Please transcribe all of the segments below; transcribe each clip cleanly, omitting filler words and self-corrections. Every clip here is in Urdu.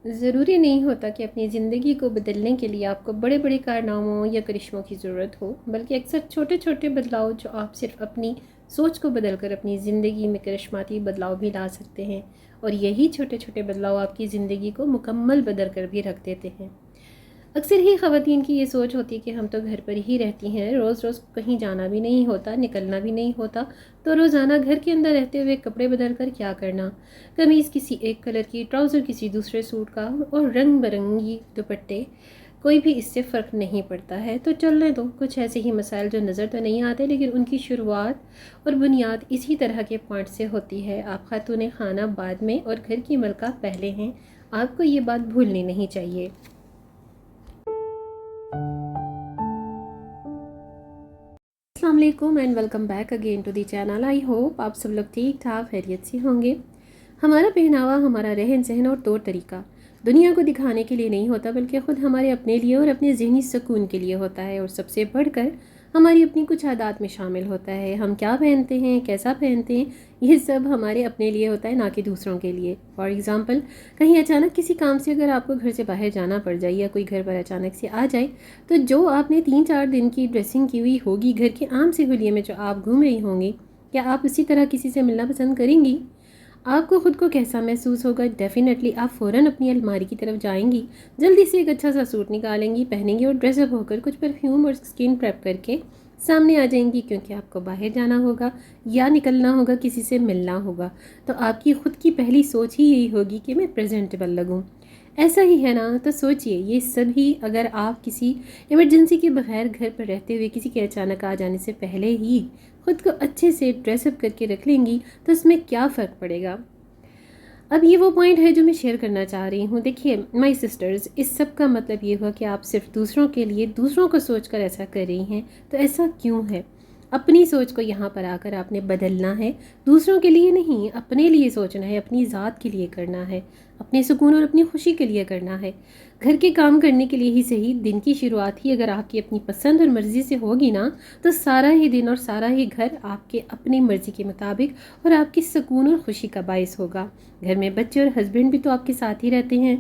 ضروری نہیں ہوتا کہ اپنی زندگی کو بدلنے کے لیے آپ کو بڑے بڑے کارناموں یا کرشموں کی ضرورت ہو، بلکہ اکثر چھوٹے چھوٹے بدلاؤ جو آپ صرف اپنی سوچ کو بدل کر اپنی زندگی میں کرشماتی بدلاؤ بھی لا سکتے ہیں، اور یہی چھوٹے چھوٹے بدلاؤ آپ کی زندگی کو مکمل بدل کر بھی رکھ دیتے ہیں۔ اکثر ہی خواتین کی یہ سوچ ہوتی ہے کہ ہم تو گھر پر ہی رہتی ہیں، روز روز کہیں جانا بھی نہیں ہوتا، نکلنا بھی نہیں ہوتا، تو روزانہ گھر کے اندر رہتے ہوئے کپڑے بدل کر کیا کرنا، قمیض کسی ایک کلر کی، ٹراؤزر کسی دوسرے سوٹ کا، اور رنگ برنگی دوپٹے، کوئی بھی اس سے فرق نہیں پڑتا ہے۔ تو چلنے دو، کچھ ایسے ہی مسائل جو نظر تو نہیں آتے لیکن ان کی شروعات اور بنیاد اسی طرح کے پوائنٹ سے ہوتی ہے۔ آپ خاتون خانہ بعد میں اور گھر کی ملکہ پہلے ہیں، آپ کو یہ بات بھولنی نہیں چاہیے۔ السلام علیکم and welcome back again to the channel. I hope آپ سب لوگ ٹھیک ٹھاک خیریت سے ہوں گے۔ ہمارا پہناوا، ہمارا رہن سہن اور طور طریقہ دنیا کو دکھانے کے لیے نہیں ہوتا، بلکہ خود ہمارے اپنے لیے اور اپنے ذہنی سکون کے لیے ہوتا ہے، اور سب سے بڑھ کر ہماری اپنی کچھ عادات میں شامل ہوتا ہے۔ ہم کیا پہنتے ہیں، کیسا پہنتے ہیں، یہ سب ہمارے اپنے لیے ہوتا ہے، نہ کہ دوسروں کے لیے۔ فار ایگزامپل، کہیں اچانک کسی کام سے اگر آپ کو گھر سے باہر جانا پڑ جائے یا کوئی گھر پر اچانک سے آ جائے، تو جو آپ نے 3-4 دن کی ڈریسنگ کی ہوئی ہوگی گھر کے عام سے حلیے میں جو آپ گھوم رہی ہوں گی، کیا آپ اسی طرح کسی سے ملنا پسند کریں گی؟ آپ کو خود کو کیسا محسوس ہوگا؟ ڈیفینیٹلی آپ فوراً اپنی الماری کی طرف جائیں گی، جلدی سے ایک اچھا سا سوٹ نکالیں گی، پہنیں گی اور ڈریس اپ ہو کر کچھ پرفیوم اور اسکن پریپ کر کے سامنے آ جائیں گی، کیونکہ آپ کو باہر جانا ہوگا یا نکلنا ہوگا، کسی سے ملنا ہوگا۔ تو آپ کی خود کی پہلی سوچ ہی یہی ہوگی کہ میں پریزنٹیبل لگوں۔ ایسا ہی ہے نا؟ تو سوچئے، یہ سب ہی اگر آپ کسی ایمرجنسی کے بغیر گھر پر رہتے ہوئے کسی کے اچانک آ جانے سے پہلے ہی خود کو اچھے سے ڈریس اپ کر کے رکھ لیں گی، تو اس میں کیا فرق پڑے گا؟ اب یہ وہ پوائنٹ ہے جو میں شیئر کرنا چاہ رہی ہوں۔ دیکھیے مائی سسٹرز، اس سب کا مطلب یہ ہوا کہ آپ صرف دوسروں کے لیے، دوسروں کو سوچ کر ایسا کر رہی ہیں، تو ایسا کیوں ہے؟ اپنی سوچ کو یہاں پر آ کر آپ نے بدلنا ہے، دوسروں کے لیے نہیں، اپنے لیے سوچنا ہے، اپنی ذات کے لیے کرنا ہے، اپنے سکون اور اپنی خوشی کے لیے کرنا ہے۔ گھر کے کام کرنے کے لیے ہی صحیح، دن کی شروعات ہی اگر آپ کی اپنی پسند اور مرضی سے ہوگی نا، تو سارا ہی دن اور سارا ہی گھر آپ کے اپنی مرضی کے مطابق اور آپ کی سکون اور خوشی کا باعث ہوگا۔ گھر میں بچے اور ہسبینڈ بھی تو آپ کے ساتھ ہی رہتے ہیں،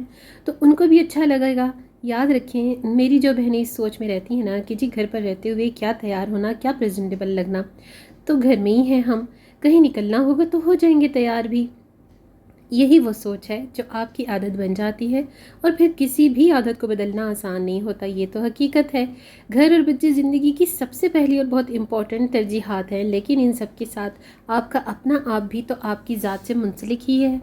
تو ان کو بھی اچھا لگے گا۔ یاد رکھیں، میری جو بہنیں اس سوچ میں رہتی ہیں نا کہ جی گھر پر رہتے ہوئے کیا تیار ہونا، کیا پریزنٹیبل لگنا، تو گھر میں ہی ہیں ہم، کہیں نکلنا ہوگا تو ہو جائیں گے تیار بھی۔ یہی وہ سوچ ہے جو آپ کی عادت بن جاتی ہے، اور پھر کسی بھی عادت کو بدلنا آسان نہیں ہوتا، یہ تو حقیقت ہے۔ گھر اور بچے زندگی کی سب سے پہلی اور بہت امپورٹنٹ ترجیحات ہیں، لیکن ان سب کے ساتھ آپ کا اپنا آپ بھی تو آپ کی ذات سے منسلک ہی ہے۔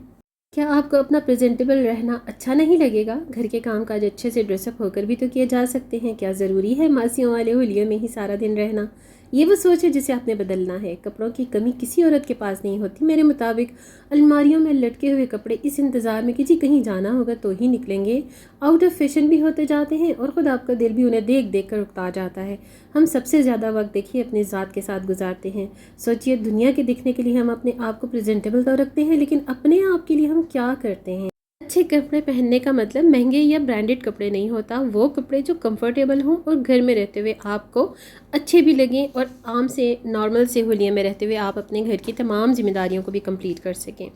کیا آپ کو اپنا پریزنٹیبل رہنا اچھا نہیں لگے گا؟ گھر کے کام کاج اچھے سے ڈریس اپ ہو کر بھی تو کیے جا سکتے ہیں، کیا ضروری ہے ماسیوں والے ہولیوں میں ہی سارا دن رہنا؟ یہ وہ سوچ ہے جسے آپ نے بدلنا ہے۔ کپڑوں کی کمی کسی عورت کے پاس نہیں ہوتی، میرے مطابق الماریوں میں لٹکے ہوئے کپڑے اس انتظار میں کہ جی کہیں جانا ہوگا تو ہی نکلیں گے، آؤٹ آف فیشن بھی ہوتے جاتے ہیں، اور خود آپ کا دل بھی انہیں دیکھ دیکھ کر اکتا جاتا ہے۔ ہم سب سے زیادہ وقت دیکھیے اپنی ذات کے ساتھ گزارتے ہیں۔ سوچئے، دنیا کے دکھنے کے لیے ہم اپنے آپ کو پریزنٹیبل تو رکھتے ہیں، لیکن اپنے آپ کے لیے ہم کیا کرتے ہیں؟ اچھے کپڑے پہننے کا مطلب مہنگے یا برانڈڈ کپڑے نہیں ہوتا، وہ کپڑے جو کمفرٹیبل ہوں اور گھر میں رہتے ہوئے آپ کو اچھے بھی لگیں، اور عام سے نارمل سے ہولیے میں رہتے ہوئے آپ اپنے گھر کی تمام ذمہ داریوں کو بھی کمپلیٹ کر سکیں۔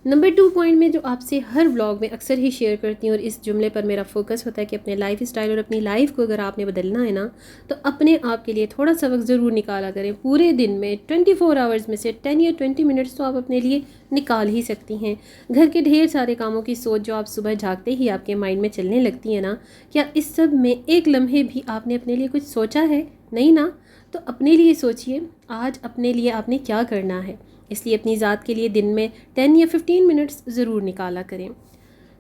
نمبر 2 پوائنٹ میں جو آپ سے ہر ولاگ میں اکثر ہی شیئر کرتی ہوں، اور اس جملے پر میرا فوکس ہوتا ہے کہ اپنے لائف اسٹائل اور اپنی لائف کو اگر آپ نے بدلنا ہے نا، تو اپنے آپ کے لیے تھوڑا سا وقت ضرور نکالا کریں۔ پورے دن میں 24 آورز میں سے 10 یا 20 منٹس تو آپ اپنے لیے نکال ہی سکتی ہیں۔ گھر کے ڈھیر سارے کاموں کی سوچ جو آپ صبح جاگتے ہی آپ کے مائنڈ میں چلنے لگتی ہے نا، کیا اس سب میں ایک لمحے بھی آپ نے اپنے لیے کچھ سوچا ہے؟ نہیں نا؟ تو اپنے لیے سوچئے، آج اپنے لیے آپ نے کیا کرنا ہے، اس لیے اپنی ذات کے لیے دن میں 10 یا 15 منٹس ضرور نکالا کریں۔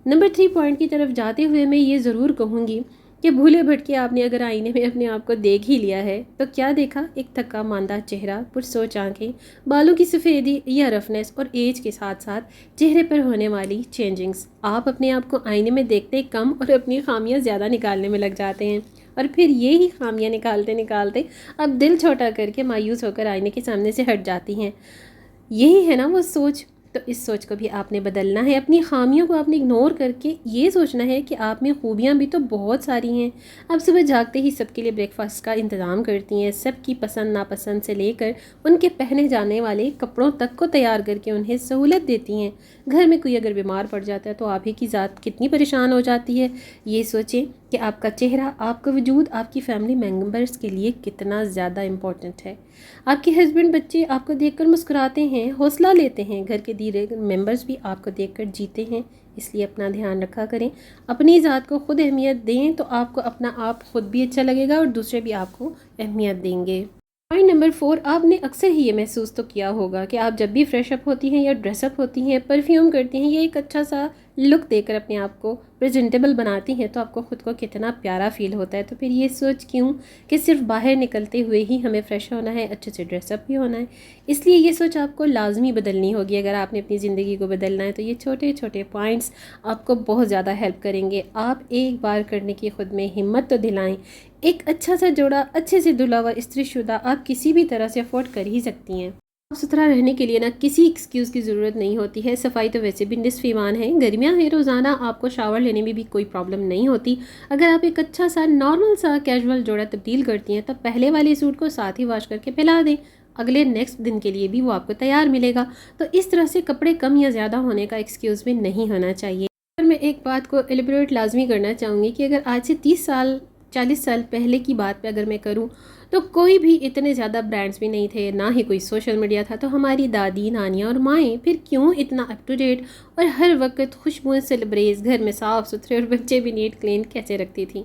نمبر 3 پوائنٹ کی طرف جاتے ہوئے میں یہ ضرور کہوں گی کہ بھولے بھٹکے آپ نے اگر آئینے میں اپنے آپ کو دیکھ ہی لیا ہے، تو کیا دیکھا؟ ایک تھکا ماندہ چہرہ، پرسوچ آنکھیں، بالوں کی سفیدی یا رفنس، اور ایج کے ساتھ ساتھ چہرے پر ہونے والی چینجنگز۔ آپ اپنے آپ کو آئینے میں دیکھتے کم اور اپنی خامیاں زیادہ نکالنے میں لگ جاتے ہیں، اور پھر یہی خامیاں نکالتے نکالتے اب دل چھوٹا کر کے مایوس ہو کر آئینے کے سامنے سے ہٹ جاتی ہیں۔ یہی ہے نا وہ سوچ تو اس سوچ کو بھی آپ نے بدلنا ہے. اپنی خامیوں کو آپ نے اگنور کر کے یہ سوچنا ہے کہ آپ میں خوبیاں بھی تو بہت ساری ہیں. آپ صبح جاگتے ہی سب کے لیے بریک فاسٹ کا انتظام کرتی ہیں, سب کی پسند ناپسند سے لے کر ان کے پہنے جانے والے کپڑوں تک کو تیار کر کے انہیں سہولت دیتی ہیں. گھر میں کوئی اگر بیمار پڑ جاتا ہے تو آپ ہی کی ذات کتنی پریشان ہو جاتی ہے. یہ سوچیں کہ آپ کا چہرہ, آپ کا وجود آپ کی فیملی ممبرس کے لیے کتنا زیادہ امپورٹنٹ ہے. آپ کے ہسبینڈ بچے آپ کو دیکھ کر مسکراتے ہیں, حوصلہ لیتے ہیں, گھر کے دیگر ممبرس بھی آپ کو دیکھ کر جیتے ہیں. اس لیے اپنا دھیان رکھا کریں, اپنی ذات کو خود اہمیت دیں تو آپ کو اپنا آپ خود بھی اچھا لگے گا اور دوسرے بھی آپ کو اہمیت دیں گے. پوائنٹ نمبر 4, آپ نے اکثر ہی یہ محسوس تو کیا ہوگا کہ آپ جب بھی فریش اپ ہوتی ہیں یا ڈریس اپ ہوتی ہیں, پرفیوم کرتی ہیں یا ایک اچھا سا لک دے کر اپنے آپ کو پریزنٹیبل بناتی ہیں تو آپ کو خود کو کتنا پیارا فیل ہوتا ہے. تو پھر یہ سوچ کیوں کہ صرف باہر نکلتے ہوئے ہی ہمیں فریش ہونا ہے, اچھے سے ڈریس اپ بھی ہونا ہے. اس لیے یہ سوچ آپ کو لازمی بدلنی ہوگی. اگر آپ نے اپنی زندگی کو بدلنا ہے تو یہ چھوٹے چھوٹے پوائنٹس آپ کو بہت زیادہ ہیلپ کریں گے. آپ ایک بار کرنے کی خود میں ہمت تو دلائیں. ایک اچھا سا جوڑا, اچھے سے دھلا ہوا, استری شدہ آپ کسی بھی طرح سے افورڈ کر ہی سکتی ہیں. صاف ستھرا رہنے کے لیے نا کسی ایکسکیوز کی ضرورت نہیں ہوتی ہے. صفائی تو ویسے بھی نصف ایمان ہے. گرمیاں ہیں, روزانہ آپ کو شاور لینے میں بھی کوئی پرابلم نہیں ہوتی. اگر آپ ایک اچھا سا نارمل سا کیجول جوڑا تبدیل کرتی ہیں تو پہلے والے سوٹ کو ساتھ ہی واش کر کے پھیلا دیں, اگلے نیکسٹ دن کے لیے بھی وہ آپ کو تیار ملے گا. تو اس طرح سے کپڑے کم یا زیادہ ہونے کا ایکسکیوز بھی نہیں ہونا چاہیے. میں ایک بات کو ایلیبریٹ لازمی کرنا چاہوں گی کہ اگر آج سے 30 سال 40 سال پہلے کی بات پہ اگر میں کروں تو کوئی بھی اتنے زیادہ برانڈز بھی نہیں تھے, نہ ہی کوئی سوشل میڈیا تھا. تو ہماری دادی, نانیاں اور مائیں پھر کیوں اتنا اپ ٹو ڈیٹ اور ہر وقت خوشبوئیں سے لبریز, گھر میں صاف ستھرے اور بچے بھی نیٹ کلین کیسے رکھتی تھیں.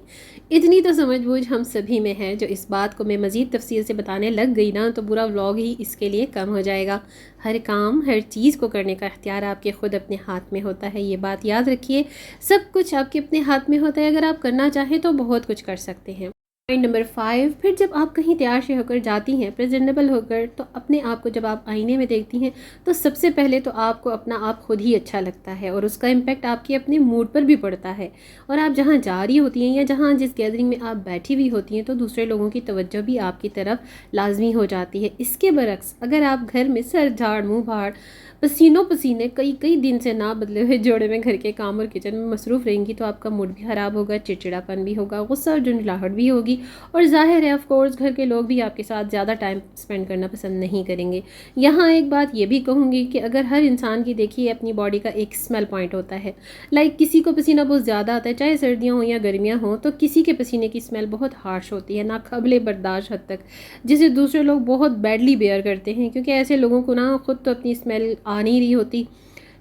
اتنی تو سمجھ بوجھ ہم سبھی میں ہے. جو اس بات کو میں مزید تفصیل سے بتانے لگ گئی نا تو پورا ولاگ ہی اس کے لیے کم ہو جائے گا. ہر کام, ہر چیز کو کرنے کا اختیار آپ کے خود اپنے ہاتھ میں ہوتا ہے. یہ بات یاد رکھیے, سب کچھ آپ کے اپنے ہاتھ میں ہوتا ہے. اگر آپ کرنا چاہیں تو بہت کچھ کر سکتے ہیں. پوائنٹ نمبر 5, پھر جب آپ کہیں تیار سے ہو کر جاتی ہیں پریزنٹیبل ہو کر, تو اپنے آپ کو جب آپ آئینے میں دیکھتی ہیں تو سب سے پہلے تو آپ کو اپنا آپ خود ہی اچھا لگتا ہے اور اس کا امپیکٹ آپ کے اپنے موڈ پر بھی پڑتا ہے. اور آپ جہاں جا رہی ہوتی ہیں یا جہاں جس گیدرنگ میں آپ بیٹھی ہوئی ہوتی ہیں تو دوسرے لوگوں کی توجہ بھی آپ کی طرف لازمی ہو جاتی ہے. اس کے برعکس اگر آپ گھر میں سر جھاڑ منہ بھاڑ پسینوں پسینے کئی دن سے نہ بدلے ہوئے جوڑے میں گھر کے کام اور کچن میں مصروف رہیں گی تو آپ کا موڈ بھی خراب ہوگا, چڑچڑاپن بھی ہوگا, غصہ اور جھنجھلاہٹ بھی ہوگی. اور ظاہر ہے آف کورس گھر کے لوگ بھی آپ کے ساتھ زیادہ ٹائم سپینڈ کرنا پسند نہیں کریں گے. یہاں ایک بات یہ بھی کہوں گی کہ اگر ہر انسان کی دیکھیے اپنی باڈی کا ایک اسمیل پوائنٹ ہوتا ہے. کسی کو پسینہ بہت زیادہ آتا ہے, چاہے سردیاں ہوں یا گرمیاں ہوں, تو کسی کے پسینے کی اسمیل بہت ہارش ہوتی ہے, ناقابل برداشت حد تک, جسے دوسرے لوگ بہت بیڈلی بیئر کرتے ہیں. کیونکہ ایسے لوگوں کو نا خود تو اپنی اسمیل آ نہیں رہی ہوتی.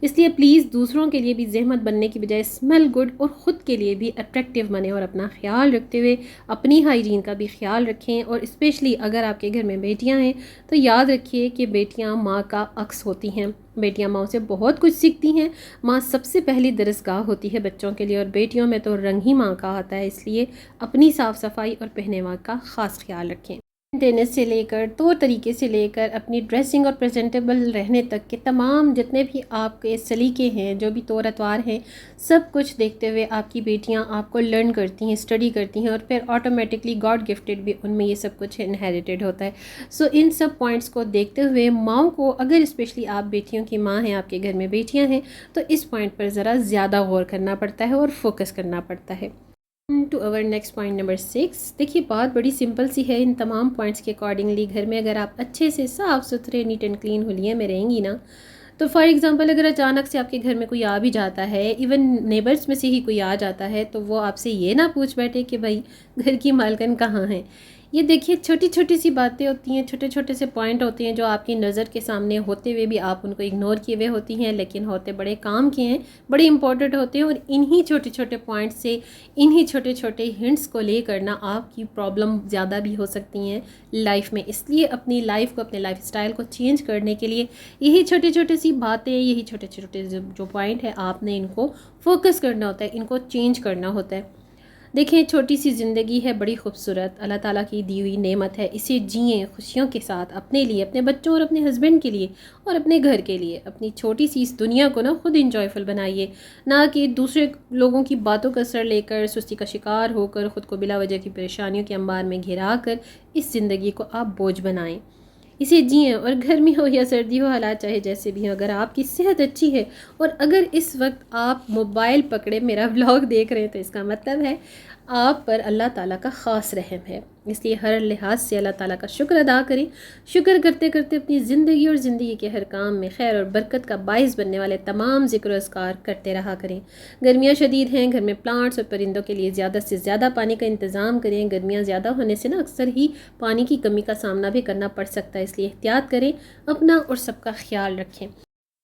اس لیے پلیز دوسروں کے لیے بھی زحمت بننے کی بجائے اسمیل گڈ اور خود کے لیے بھی اٹریکٹیو بنے اور اپنا خیال رکھتے ہوئے اپنی ہائیجین کا بھی خیال رکھیں. اور اسپیشلی اگر آپ کے گھر میں بیٹیاں ہیں تو یاد رکھیے کہ بیٹیاں ماں کا عکس ہوتی ہیں. بیٹیاں ماں سے بہت کچھ سیکھتی ہیں. ماں سب سے پہلی درسگاہ ہوتی ہے بچوں کے لیے, اور بیٹیوں میں تو رنگ ہی ماں کا آتا ہے. اس لیے اپنی صاف صفائی اور پہناوا کا خاص خیال رکھیں. مینٹیننس سے لے کر طور طریقے سے لے کر اپنی ڈریسنگ اور پریزنٹیبل رہنے تک کے تمام جتنے بھی آپ کے سلیقے ہیں, جو بھی طور اطوار ہیں, سب کچھ دیکھتے ہوئے آپ کی بیٹیاں آپ کو لرن کرتی ہیں, اسٹڈی کرتی ہیں, اور پھر آٹومیٹکلی گاڈ گفٹڈ بھی ان میں یہ سب کچھ انہیریٹڈ ہوتا ہے. سو ان سب پوائنٹس کو دیکھتے ہوئے ماؤں کو, اگر اسپیشلی آپ بیٹیوں کی ماں ہیں, آپ کے گھر میں بیٹیاں ہیں, تو اس پوائنٹ پر ذرا زیادہ غور کرنا پڑتا ہے اور فوکس کرنا پڑتا ہے. To over next point number 6. دیکھیے بات بڑی سمپل سی ہے. ان تمام پوائنٹس کے اکارڈنگلی گھر میں اگر آپ اچھے سے صاف ستھرے نیٹ اینڈ کلین ہولیے میں رہیں گی نا, تو فار ایگزامپل اگر اچانک سے آپ کے گھر میں کوئی آ بھی جاتا ہے, ایون نیبرس میں سے ہی کوئی آ جاتا ہے, تو وہ آپ سے یہ نہ پوچھ بیٹھے کہ بھائی گھر کی مالکن کہاں ہیں. یہ دیکھیے چھوٹی چھوٹی سی باتیں ہوتی ہیں, چھوٹے چھوٹے سے پوائنٹ ہوتے ہیں جو آپ کی نظر کے سامنے ہوتے ہوئے بھی آپ ان کو اگنور کیے ہوئے ہوتی ہیں, لیکن ہوتے بڑے کام کے ہیں, بڑے امپورٹنٹ ہوتے ہیں. اور انہی چھوٹے چھوٹے پوائنٹ سے, انہی چھوٹے چھوٹے ہنٹس کو لے کرنا آپ کی پرابلم زیادہ بھی ہو سکتی ہیں لائف میں. اس لیے اپنی لائف کو, اپنے لائف اسٹائل کو چینج کرنے کے لیے یہی چھوٹی چھوٹی سی باتیں, یہی چھوٹے چھوٹے جو پوائنٹ ہے, آپ نے ان کو فوکس کرنا ہوتا ہے, ان کو چینج کرنا ہوتا ہے. دیکھیں چھوٹی سی زندگی ہے, بڑی خوبصورت, اللہ تعالیٰ کی دی ہوئی نعمت ہے. اسے جئیں خوشیوں کے ساتھ, اپنے لیے, اپنے بچوں اور اپنے ہسبینڈ کے لیے اور اپنے گھر کے لیے. اپنی چھوٹی سی اس دنیا کو نا خود انجوائفل بنائیے, نہ کہ دوسرے لوگوں کی باتوں کا سر لے کر سستی کا شکار ہو کر خود کو بلا وجہ کی پریشانیوں کے انبار میں گھرا کر اس زندگی کو آپ بوجھ بنائیں. اسے جئیں، اور گرمی ہو یا سردی ہو، حالات چاہے جیسے بھی ہوں، اگر آپ کی صحت اچھی ہے اور اگر اس وقت آپ موبائل پکڑے میرا ولاگ دیکھ رہے ہیں تو اس کا مطلب ہے آپ پر اللہ تعالیٰ کا خاص رحم ہے. اس لیے ہر لحاظ سے اللہ تعالیٰ کا شکر ادا کریں. شکر کرتے کرتے اپنی زندگی اور زندگی کے ہر کام میں خیر اور برکت کا باعث بننے والے تمام ذکر و اذکار کرتے رہا کریں. گرمیاں شدید ہیں، گھر میں پلانٹس اور پرندوں کے لیے زیادہ سے زیادہ پانی کا انتظام کریں. گرمیاں زیادہ ہونے سے نا اکثر ہی پانی کی کمی کا سامنا بھی کرنا پڑ سکتا ہے، اس لیے احتیاط کریں، اپنا اور سب کا خیال رکھیں.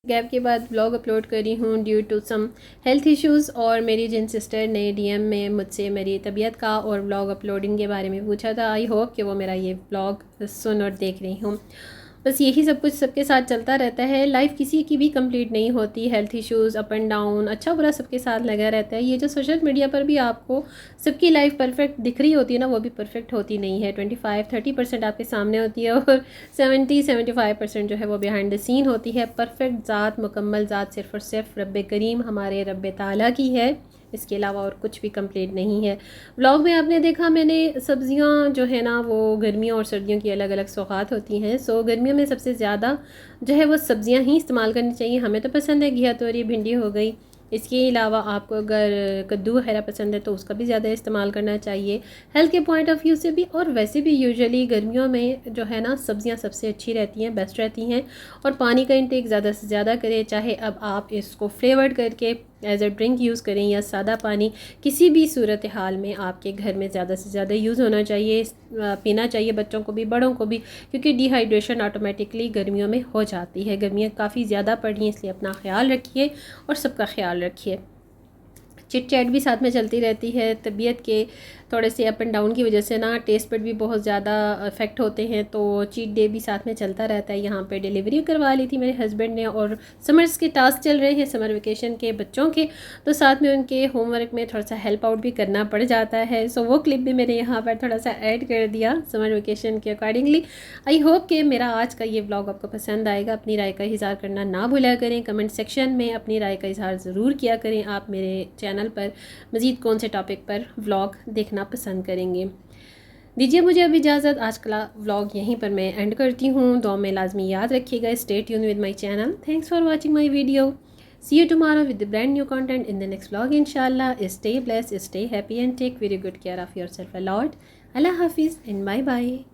گیپ کے بعد بلاگ اپلوڈ کری ہوں due to some health issues, اور میری جن سسٹر نے ڈی ایم میں مجھ سے میری طبیعت کا اور بلاگ اپلوڈنگ کے بارے میں پوچھا تھا. آئی ہوپ کہ وہ میرا یہ بلاگ سن اور دیکھ رہی ہوں. بس یہی سب کچھ سب کے ساتھ چلتا رہتا ہے. لائف کسی کی بھی کمپلیٹ نہیں ہوتی. Health issues up and down, اچھا برا سب کے ساتھ لگا رہتا ہے. یہ جو سوشل میڈیا پر بھی آپ کو سب کی لائف پرفیکٹ دکھ رہی ہوتی ہے نا، وہ بھی پرفیکٹ ہوتی نہیں ہے. 25-30% آپ کے سامنے ہوتی ہے اور 70-75% جو ہے وہ بیہائنڈ دا سین ہوتی ہے. پرفیکٹ ذات، مکمل ذات صرف اور صرف رب کریم ہمارے رب تعالیٰ کی ہے، اس کے علاوہ اور کچھ بھی کمپلیٹ نہیں ہے. ولاگ میں آپ نے دیکھا میں نے سبزیاں جو ہے نا وہ گرمیوں اور سردیوں کی الگ الگ سوغات ہوتی ہیں. سو گرمیوں میں سب سے زیادہ جو ہے وہ سبزیاں ہی استعمال کرنی چاہیے. ہمیں تو پسند ہے گھیا توری، بھنڈی ہو گئی. اس کے علاوہ آپ کو اگر کدو وغیرہ پسند ہے تو اس کا بھی زیادہ استعمال کرنا چاہیے ہیلتھ کے پوائنٹ آف ویو سے بھی. اور ویسے بھی یوزلی گرمیوں میں جو ہے نا سبزیاں سب سے اچھی رہتی ہیں، بیسٹ رہتی ہیں. اور پانی کا انٹیک زیادہ سے زیادہ کریں، چاہے اب آپ اس کو فلیورڈ کر کے ایز اے ڈرنک یوز کریں یا سادہ پانی، کسی بھی صورتحال میں آپ کے گھر میں زیادہ سے زیادہ یوز ہونا چاہیے، پینا چاہیے، بچوں کو بھی بڑوں کو بھی، کیونکہ ڈی ہائیڈریشن آٹومیٹکلی گرمیوں میں ہو جاتی ہے. گرمیاں کافی زیادہ پڑ رہی ہیں، اس لیے اپنا خیال رکھیے اور سب کا خیال رکھیے. چٹ چیٹ بھی ساتھ میں چلتی رہتی ہے. طبیعت کے تھوڑے سے اپ اینڈ ڈاؤن کی وجہ سے نا ٹیسٹ پر بھی بہت زیادہ افیکٹ ہوتے ہیں، تو چیٹ ڈے بھی ساتھ میں چلتا رہتا ہے. یہاں پہ ڈیلیوری کروا لی تھی میرے ہسبینڈ نے، اور سمرز کے ٹاسک چل رہے ہیں، سمر ویکیشن کے بچوں کے، تو ساتھ میں ان کے ہوم ورک میں تھوڑا سا ہیلپ آؤٹ بھی کرنا پڑ جاتا ہے. سو وہ کلپ بھی میں نے یہاں پر تھوڑا سا ایڈ کر دیا سمر ویکیشن کے اکارڈنگلی. آئی ہوپ کہ میرا آج کا یہ ولاگ آپ کو پسند آئے گا. اپنی رائے کا اظہار کرنا نہ بھولا کریں، کمنٹ سیکشن میں اپنی رائے کا اظہار ضرور کیا کریں. آپ میرے چینل پر مزید کون سے ٹاپک پر ولاگ دیکھنا پسند کریں گے. دیجیے مجھے اب اجازت. آج کا ولاگ یہیں پر میں اینڈ کرتی ہوں. دعا میں لازمی یاد رکھیے گا. Stay tuned with my channel. Thanks for watching my video. See you tomorrow with the brand new content in the next vlog inshallah. Stay blessed, stay happy and take very good care of yourself a lot. Allah Hafiz and bye bye.